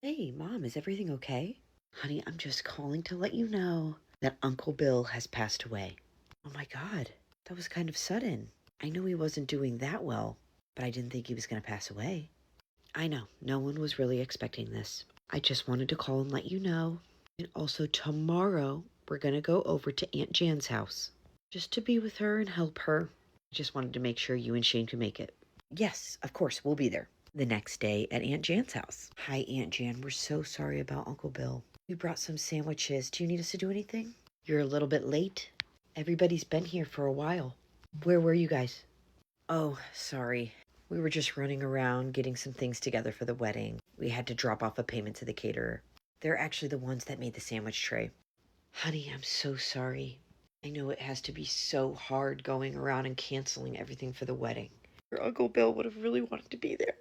Hey, Mom, is everything okay? Honey, I'm just calling to let you know that Uncle Bill has passed away. Oh my God, that was kind of sudden. I knew he wasn't doing that well, but I didn't think he was going to pass away. I know, no one was really expecting this. I just wanted to call and let you know. And also, tomorrow, we're going to go over to Aunt Jan's house just to be with her and help her. I just wanted to make sure you and Shane could make it. Yes, of course, we'll be there. The next day at Aunt Jan's house. Hi, Aunt Jan. We're so sorry about Uncle Bill. We brought some sandwiches. Do you need us to do anything? You're a little bit late. Everybody's been here for a while. Where were you guys? Oh, sorry. We were just running around getting some things together for the wedding. We had to drop off a payment to the caterer. They're actually the ones that made the sandwich tray. Honey, I'm so sorry. I know it has to be so hard going around and canceling everything for the wedding. Your Uncle Bill would have really wanted to be there.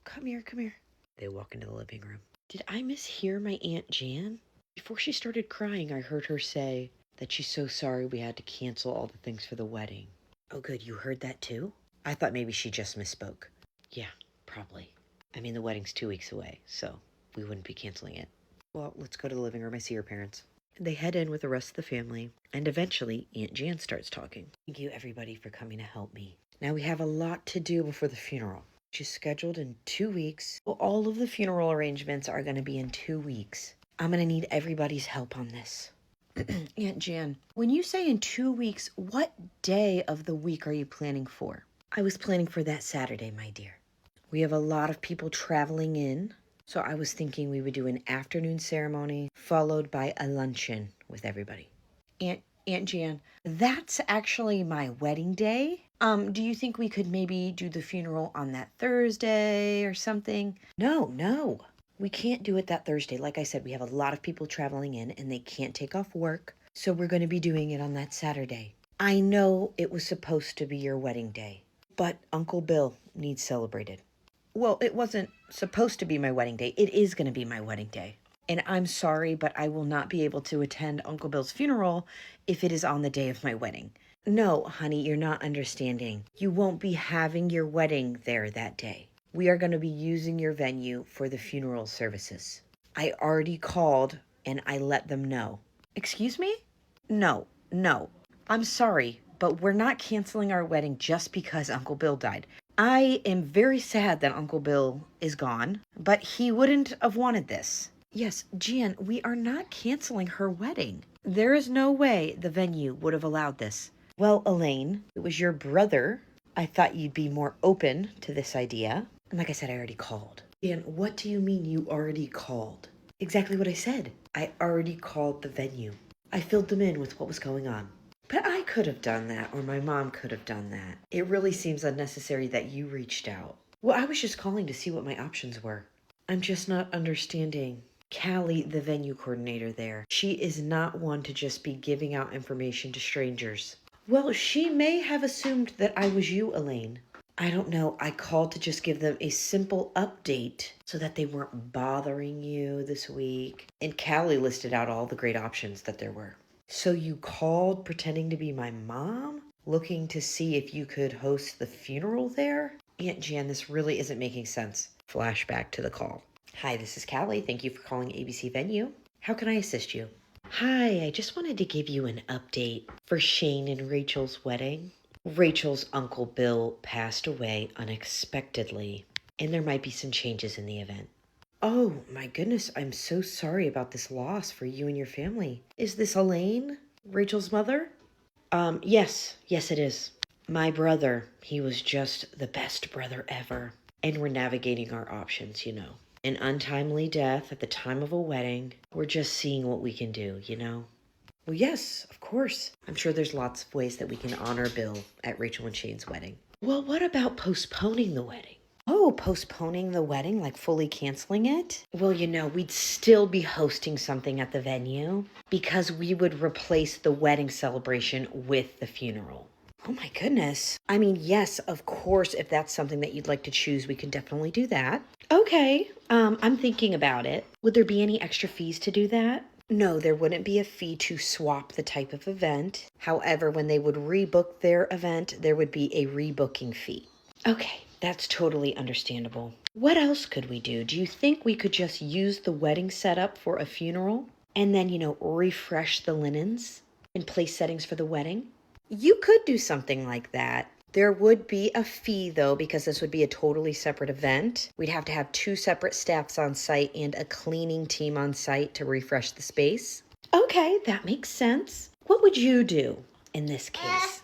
Come here, come here. They walk into the living room. Did I mishear my Aunt Jan? Before she started crying, I heard her say that she's so sorry we had to cancel all the things for the wedding. Oh, good. You heard that too? I thought maybe she just misspoke. Yeah, probably. I mean, the wedding's 2 weeks away, so we wouldn't be canceling it. Well, let's go to the living room. I see her parents. They head in with the rest of the family, and eventually Aunt Jan starts talking. Thank you, everybody, for coming to help me. Now we have a lot to do before the funeral. She's scheduled in 2 weeks. Well, all of the funeral arrangements are going to be in 2 weeks. I'm going to need everybody's help on this. Aunt Jan, when you say in 2 weeks, what day of the week are you planning for? I was planning for that Saturday, my dear. We have a lot of people traveling in, so I was thinking we would do an afternoon ceremony followed by a luncheon with everybody. Aunt Jan, that's actually my wedding day. Do you think we could maybe do the funeral on that Thursday or something? No. We can't do it that Thursday. Like I said, we have a lot of people traveling in and they can't take off work. So we're going to be doing it on that Saturday. I know it was supposed to be your wedding day, but Uncle Bill needs celebrated. Well, it wasn't supposed to be my wedding day. It is going to be my wedding day. And I'm sorry, but I will not be able to attend Uncle Bill's funeral if it is on the day of my wedding. No, honey, you're not understanding. You won't be having your wedding there that day. We are going to be using your venue for the funeral services. I already called and I let them know. Excuse me? No. I'm sorry, but we're not canceling our wedding just because Uncle Bill died. I am very sad that Uncle Bill is gone, but he wouldn't have wanted this. Yes, Jan, we are not canceling her wedding. There is no way the venue would have allowed this. Well, Elaine, it was your brother. I thought you'd be more open to this idea. And like I said, I already called. Jan, what do you mean you already called? Exactly what I said. I already called the venue. I filled them in with what was going on. But I could have done that, or my mom could have done that. It really seems unnecessary that you reached out. Well, I was just calling to see what my options were. I'm just not understanding. Callie, the venue coordinator there, she is not one to just be giving out information to strangers. Well, she may have assumed that I was you, Elaine. I don't know. I called to just give them a simple update so that they weren't bothering you this week. And Callie listed out all the great options that there were. So you called pretending to be my mom? Looking to see if you could host the funeral there? Aunt Jan, this really isn't making sense. Flashback to the call. Hi, this is Callie. Thank you for calling ABC Venue. How can I assist you? Hi, I just wanted to give you an update for Shane and Rachel's wedding. Rachel's Uncle Bill passed away unexpectedly, and there might be some changes in the event. Oh, my goodness, I'm so sorry about this loss for you and your family. Is this Elaine, Rachel's mother? Yes, it is. My brother, he was just the best brother ever. And we're navigating our options, An untimely death at the time of a wedding. We're just seeing what we can do, Well, yes, of course. I'm sure there's lots of ways that we can honor Bill at Rachel and Shane's wedding. Well, what about postponing the wedding? Oh, postponing the wedding, like fully canceling it? Well, we'd still be hosting something at the venue because we would replace the wedding celebration with the funeral. Oh my goodness. I mean, yes, of course, if that's something that you'd like to choose, we can definitely do that. Okay, I'm thinking about it. Would there be any extra fees to do that? No, there wouldn't be a fee to swap the type of event. However, when they would rebook their event, there would be a rebooking fee. Okay, that's totally understandable. What else could we do? Do you think we could just use the wedding setup for a funeral and then, refresh the linens and place settings for the wedding? You could do something like that. There would be a fee, though, because this would be a totally separate event. We'd have to have 2 separate staffs on site and a cleaning team on site to refresh the space. Okay, that makes sense. What would you do in this case?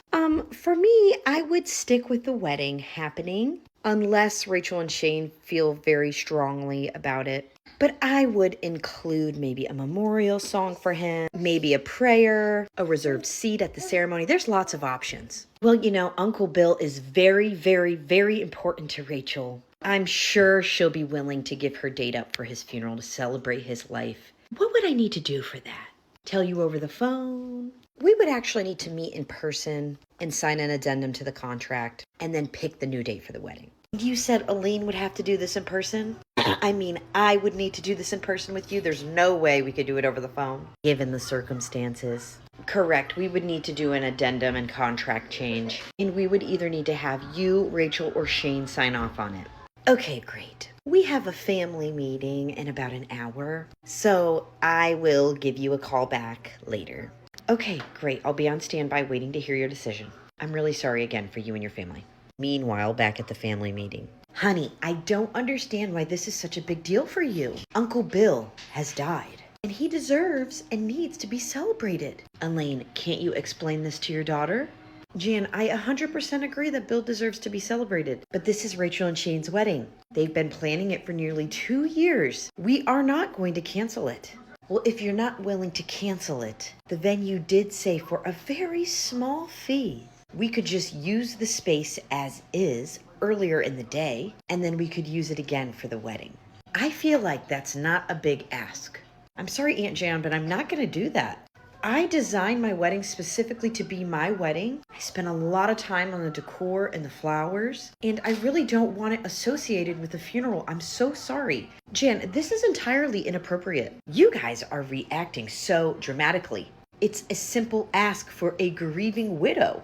For me, I would stick with the wedding happening unless Rachel and Shane feel very strongly about it. But I would include maybe a memorial song for him, maybe a prayer, a reserved seat at the ceremony. There's lots of options. Well, Uncle Bill is very, very, very important to Rachel. I'm sure she'll be willing to give her date up for his funeral to celebrate his life. What would I need to do for that? Tell you over the phone? We would actually need to meet in person and sign an addendum to the contract and then pick the new date for the wedding. You said Aline would have to do this in person? I mean, I would need to do this in person with you. There's no way we could do it over the phone, given the circumstances. Correct. We would need to do an addendum and contract change. And we would either need to have you, Rachel, or Shane sign off on it. Okay, great. We have a family meeting in about an hour, so I will give you a call back later. Okay, great. I'll be on standby waiting to hear your decision. I'm really sorry again for you and your family. Meanwhile, back at the family meeting. Honey, I don't understand why this is such a big deal for you. Uncle Bill has died, and he deserves and needs to be celebrated. Elaine, can't you explain this to your daughter? Jan, I 100% agree that Bill deserves to be celebrated, but this is Rachel and Shane's wedding. They've been planning it for nearly 2 years. We are not going to cancel it. Well, if you're not willing to cancel it, the venue did say for a very small fee, we could just use the space as is earlier in the day, and then we could use it again for the wedding. I feel like that's not a big ask. I'm sorry, Aunt Jan, but I'm not going to do that. I designed my wedding specifically to be my wedding. I spent a lot of time on the decor and the flowers, and I really don't want it associated with the funeral. I'm so sorry. Jan, this is entirely inappropriate. You guys are reacting so dramatically. It's a simple ask for a grieving widow.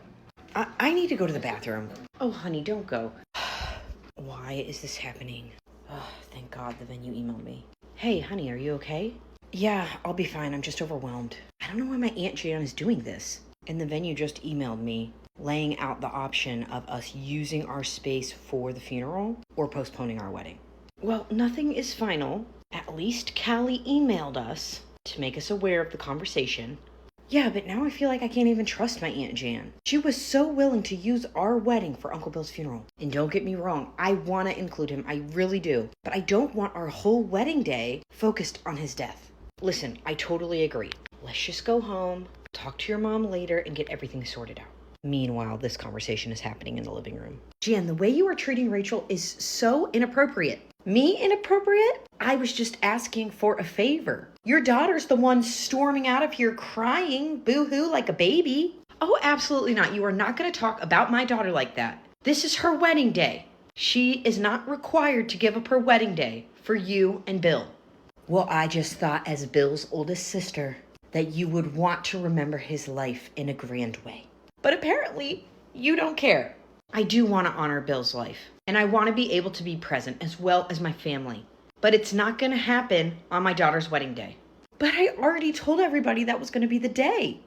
I need to go to the bathroom. Oh, honey, don't go. Why is this happening? Oh, thank God the venue emailed me. Hey, honey, are you okay? Yeah, I'll be fine. I'm just overwhelmed. I don't know why my Aunt Jan is doing this. And the venue just emailed me, laying out the option of us using our space for the funeral or postponing our wedding. Well, nothing is final. At least Callie emailed us to make us aware of the conversation. Yeah, but now I feel like I can't even trust my Aunt Jan. She was so willing to use our wedding for Uncle Bill's funeral. And don't get me wrong, I want to include him. I really do. But I don't want our whole wedding day focused on his death. Listen, I totally agree. Let's just go home, talk to your mom later, and get everything sorted out. Meanwhile, this conversation is happening in the living room. Jan, the way you are treating Rachel is so inappropriate. Me inappropriate? I was just asking for a favor. Your daughter's the one storming out of here crying, boo-hoo, like a baby. Oh, absolutely not. You are not going to talk about my daughter like that. This is her wedding day. She is not required to give up her wedding day for you and Bill. Well, I just thought as Bill's oldest sister that you would want to remember his life in a grand way. But apparently, you don't care. I do want to honor Bill's life, and I want to be able to be present as well as my family. But it's not going to happen on my daughter's wedding day. But I already told everybody that was going to be the day.